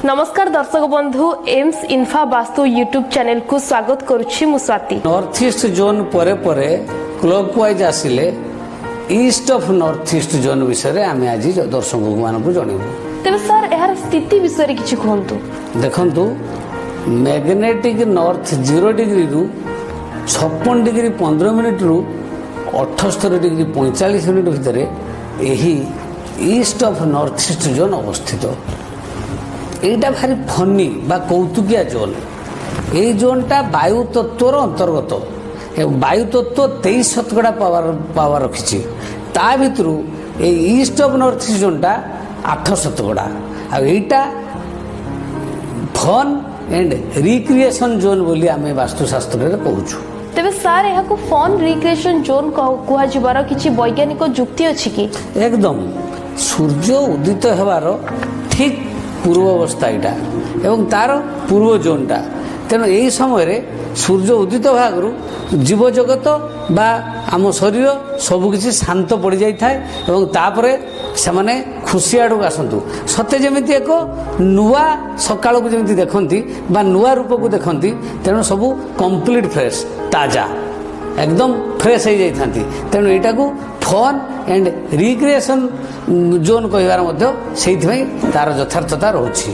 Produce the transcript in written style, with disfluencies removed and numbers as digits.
नमस्कार दर्शक बंधु एम्स इन्फा वास्तु यूट्यूब चैनल को स्वागत करुछि मु स्वाति। नॉर्थ ईस्ट जोन परे परे क्लॉकवाइज आसिले east of north east zone विषय आम आज दर्शक मानक जनइबु। तेबे सर यार स्थिति विषय किछि कहंतु। देखंतु मैग्नेटिक नॉर्थ 0 डिग्री रु 56 डिग्री 15 मिनिट रु 78 डिग्री 45 मिनिट भितर यही east of north east zone अवस्थित। एटा भारी फनी बा कौतुकिया जोन। ये जोनटा वायु तत्वर अंतर्गत। वायु तत्व 23% पावर रखी ता भितर ईस्ट ऑफ नॉर्थ ईस्ट जोनटा 8% आईटा फन एंड रिक्रिएशन जोन बोली आमे वास्तुशास्त्र रे कहूछु। तेबे सर यहा को फन रिक्रिएशन जोन कुहा जिबार किछि वैज्ञानिक जुक्ति अछि कि? एकदम सूर्य उदित हेबार ठीक पूर्व अवस्था एटा एवं तार पूर्व जोनटा। तेणु यही समय सूर्य उदित भागरू जीव जगत बा आम शरीर सबकिछि शांत पड़ जाए और तापरे से माने खुशी आड़ आसतु सते जमी एक नुआ सका जमी देखती बा नुआ रूप को देखती। तेणु सब कंप्लीट फ्रेश ताजा एकदम फ्रेश हो जाती। तेणु यहाँ को फन एंड रिक्रिएशन जोन कहबार तार यथार्थता रोचे।